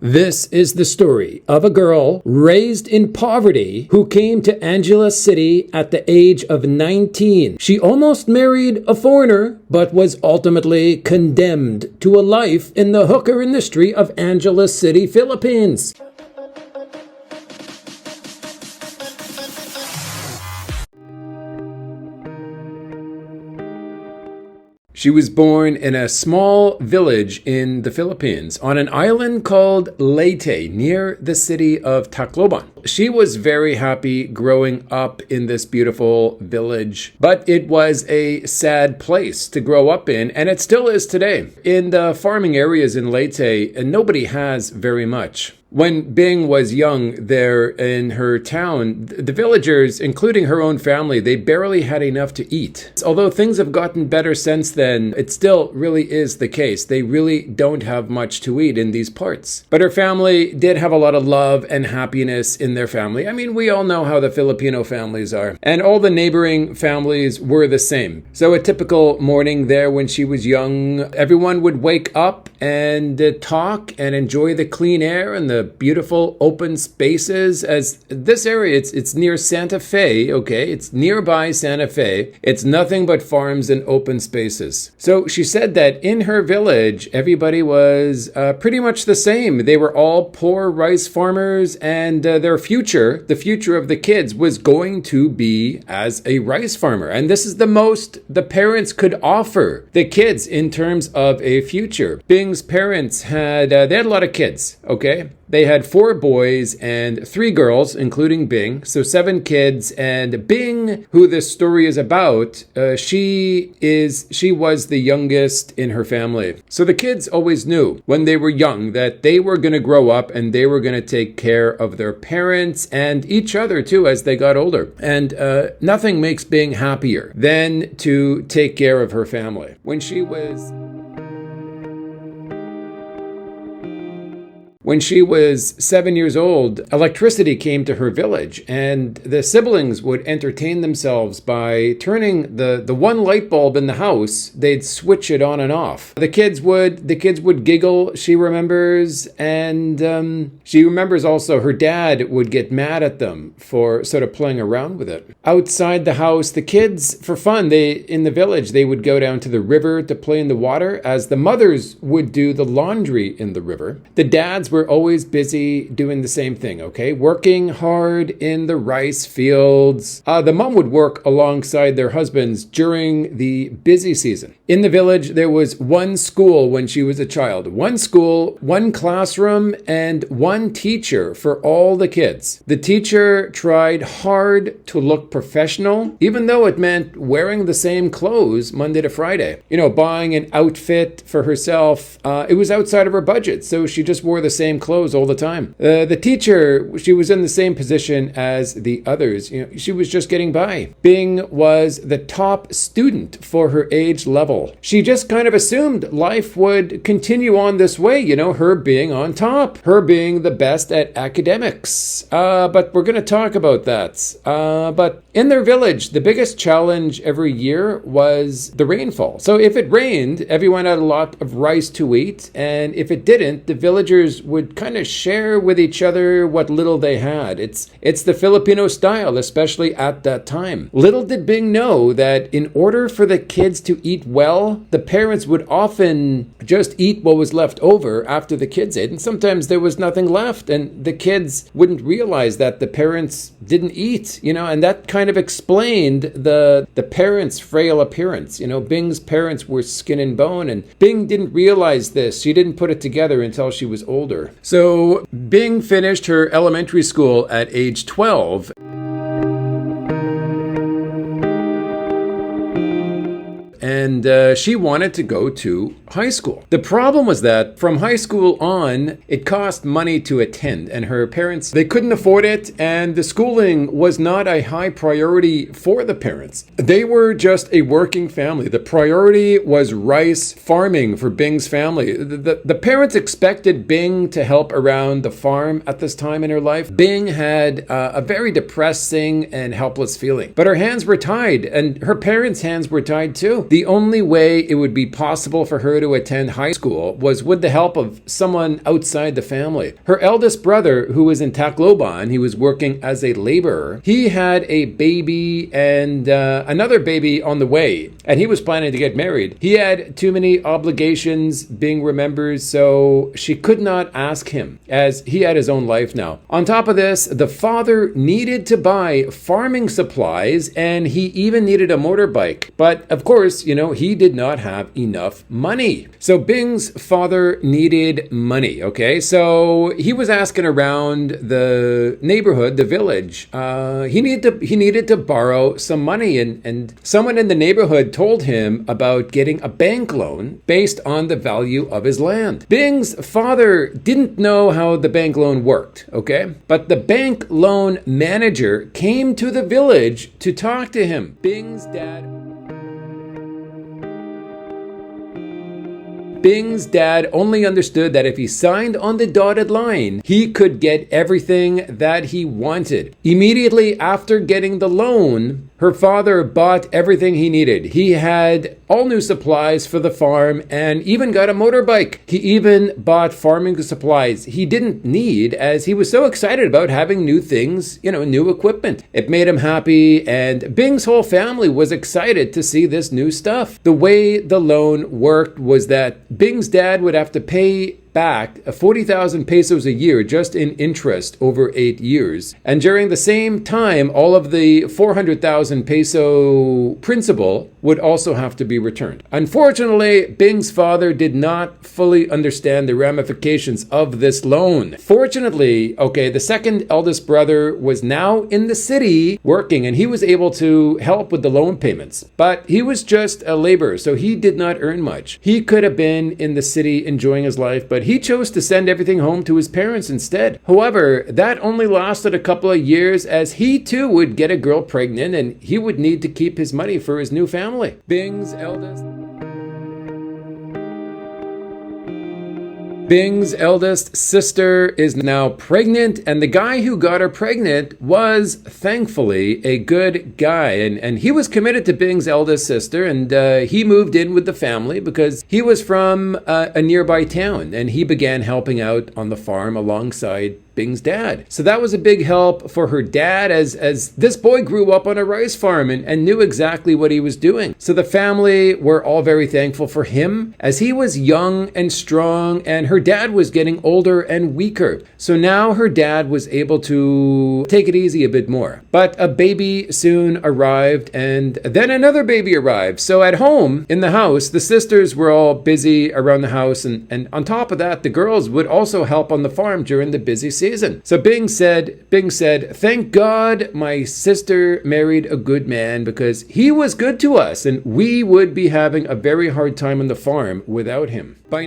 This is the story of a girl raised in poverty who came to Angeles City at the age of 19. She almost married a foreigner, but was ultimately condemned to a life in the hooker industry of Angeles City, Philippines. She was born in a small village in the Philippines on an island called Leyte near the city of Tacloban. She was very happy growing up in this beautiful village, but it was a sad place to grow up in, and it still is today. In the farming areas in Leyte, nobody has very much. When Bing was young there in her town, the villagers, including her own family, they barely had enough to eat. Although things have gotten better since then, it still really is the case. They really don't have much to eat in these parts. But her family did have a lot of love and happiness in their family. I mean, we all know how the Filipino families are. And all the neighboring families were the same. So a typical morning there when she was young, everyone would wake up and talk and enjoy the clean air and the beautiful open spaces. As this area, it's near Santa Fe, okay? It's nearby Santa Fe. It's nothing but farms and open spaces. So she said that in her village, everybody was pretty much the same. They were all poor rice farmers, and the future of the kids was going to be as a rice farmer. And this is the most the parents could offer the kids in terms of a future. Bing's parents had they had a lot of kids, okay? They had 4 boys and 3 girls, including Bing, so 7 kids. And Bing, who this story is about, she was the youngest in her family. So the kids always knew when they were young that they were going to grow up and they were going to take care of their parents and each other too as they got older. And nothing makes Bing happier than to take care of her family. When she was 7 years old, electricity came to her village, and the siblings would entertain themselves by turning the one light bulb in the house. They'd switch it on and off. The kids would giggle, she remembers, and she remembers also her dad would get mad at them for sort of playing around with it. Outside the house, the kids, for fun, in the village, they would go down to the river to play in the water, as the mothers would do the laundry in the river. The dads were always busy doing the same thing, okay? Working hard in the rice fields. The mom would work alongside their husbands during the busy season. In the village, there was one school when she was a child. One school, one classroom, and one teacher for all the kids. The teacher tried hard to look professional, even though it meant wearing the same clothes Monday to Friday. You know, buying an outfit for herself. It was outside of her budget, so she just wore the same clothes all the time. The teacher, she was in the same position as the others. You know, she was just getting by. Bing was the top student for her age level. She just kind of assumed life would continue on this way, you know, her being on top, her being the best at academics. But we're going to talk about that. But in their village, the biggest challenge every year was the rainfall. So if it rained, everyone had a lot of rice to eat. And if it didn't, the villagers would kind of share with each other what little they had. It's the Filipino style, especially at that time. Little did Bing know that in order for the kids to eat well, the parents would often just eat what was left over after the kids ate. And sometimes there was nothing left, and the kids wouldn't realize that the parents didn't eat, you know, and that kind of explained the parents' frail appearance. You know, Bing's parents were skin and bone, and Bing didn't realize this. She didn't put it together until she was older. So Bing finished her elementary school at age 12. And she wanted to go to high school. The problem was that from high school on, it cost money to attend, and her parents, they couldn't afford it, and the schooling was not a high priority for the parents. They were just a working family. The priority was rice farming for Bing's family. The parents expected Bing to help around the farm at this time in her life. Bing had a very depressing and helpless feeling, but her hands were tied, and her parents' hands were tied too. The only way it would be possible for her her to attend high school was with the help of someone outside the family. Her eldest brother, who was in Tacloban, he was working as a laborer. He had a baby and another baby on the way, and he was planning to get married. He had too many obligations being remembered, so she could not ask him, as he had his own life now. On top of this, the father needed to buy farming supplies, and he even needed a motorbike. But of course, he did not have enough money. So Bing's father needed money, okay? So he was asking around the neighborhood, the village. He needed to borrow some money, and someone in the neighborhood told him about getting a bank loan based on the value of his land. Bing's father didn't know how the bank loan worked, okay? But the bank loan manager came to the village to talk to him. Bing's dad only understood that if he signed on the dotted line, he could get everything that he wanted. Immediately after getting the loan, her father bought everything he needed. He had all new supplies for the farm and even got a motorbike. He even bought farming supplies he didn't need, as he was so excited about having new things, new equipment. It made him happy, and Bing's whole family was excited to see this new stuff. The way the loan worked was that Bing's dad would have to pay back 40,000 pesos a year just in interest over 8 years. And during the same time, all of the 400,000 peso principal would also have to be returned. Unfortunately, Bing's father did not fully understand the ramifications of this loan. Fortunately, the second eldest brother was now in the city working, and he was able to help with the loan payments. But he was just a laborer, so he did not earn much. He could have been in the city enjoying his life, but he chose to send everything home to his parents instead. However, that only lasted a couple of years, as he too would get a girl pregnant, and he would need to keep his money for his new family. Bing's eldest sister is now pregnant, and the guy who got her pregnant was thankfully a good guy, and he was committed to Bing's eldest sister, and he moved in with the family because he was from a nearby town, and he began helping out on the farm alongside Bing's dad. So that was a big help for her dad, as this boy grew up on a rice farm and knew exactly what he was doing. So the family were all very thankful for him, as he was young and strong, and her dad was getting older and weaker. So now her dad was able to take it easy a bit more. But a baby soon arrived, and then another baby arrived. So at home, in the house, the sisters were all busy around the house, and on top of that, the girls would also help on the farm during the busy season. So Bing said, "Thank God my sister married a good man, because he was good to us, and we would be having a very hard time on the farm without him." By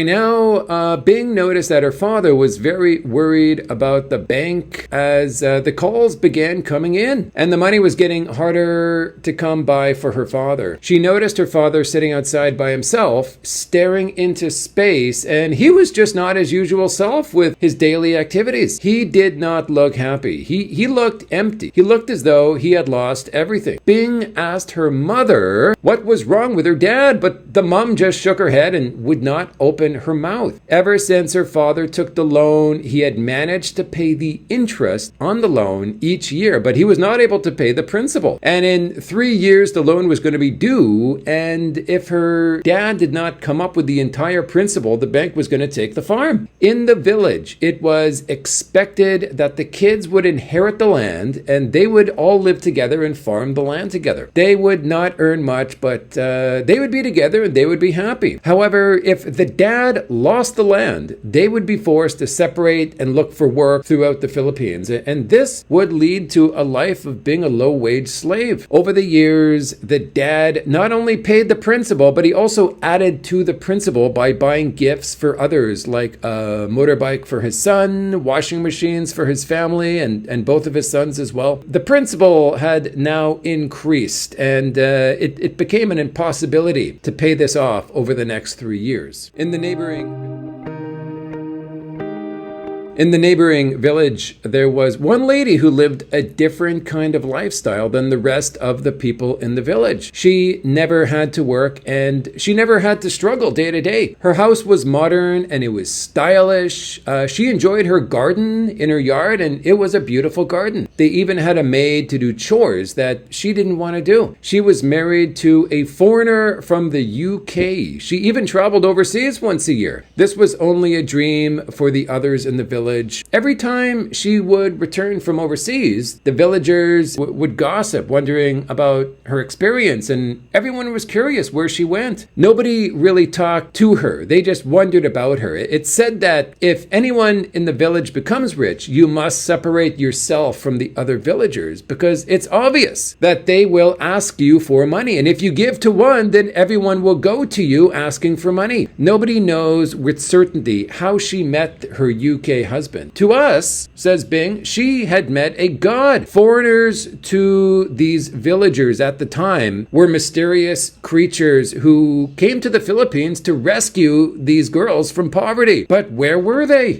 now, Bing noticed that her father was very worried about the bank, as the calls began coming in, and the money was getting harder to come by for her father. She noticed her father sitting outside by himself, staring into space, and he was just not his usual self with his daily activities. He did not look happy. He looked empty. He looked as though he had lost everything. Bing asked her mother what was wrong with her dad, but the mom just shook her head and would not open her mouth. Ever since her father took the loan, he had managed to pay the interest on the loan each year, but he was not able to pay the principal. And in 3 years, the loan was going to be due, and if her dad did not come up with the entire principal, the bank was going to take the farm. In the village, it was expected that the kids would inherit the land, and they would all live together and farm the land together. They would not earn much, but they would be together and they would be happy. However, if the dad lost the land, they would be forced to separate and look for work throughout the Philippines, and this would lead to a life of being a low-wage slave. Over the years, the dad not only paid the principal, but he also added to the principal by buying gifts for others, like a motorbike for his son, washing machines for his family, and both of his sons as well. The principal had now increased, and it became an impossibility to pay this off over the next 3 years. In the In the neighboring village, there was one lady who lived a different kind of lifestyle than the rest of the people in the village. She never had to work and she never had to struggle day to day. Her house was modern and it was stylish. She enjoyed her garden in her yard and it was a beautiful garden. They even had a maid to do chores that she didn't want to do. She was married to a foreigner from the UK. She even traveled overseas once a year. This was only a dream for the others in the village. Every time she would return from overseas, the villagers would gossip, wondering about her experience, and everyone was curious where she went. Nobody really talked to her. They just wondered about her. It's said that if anyone in the village becomes rich, you must separate yourself from the other villagers because it's obvious that they will ask you for money. And if you give to one, then everyone will go to you asking for money. Nobody knows with certainty how she met her UK husband. To us, says Bing, she had met a god. Foreigners to these villagers at the time were mysterious creatures who came to the Philippines to rescue these girls from poverty. But where were they?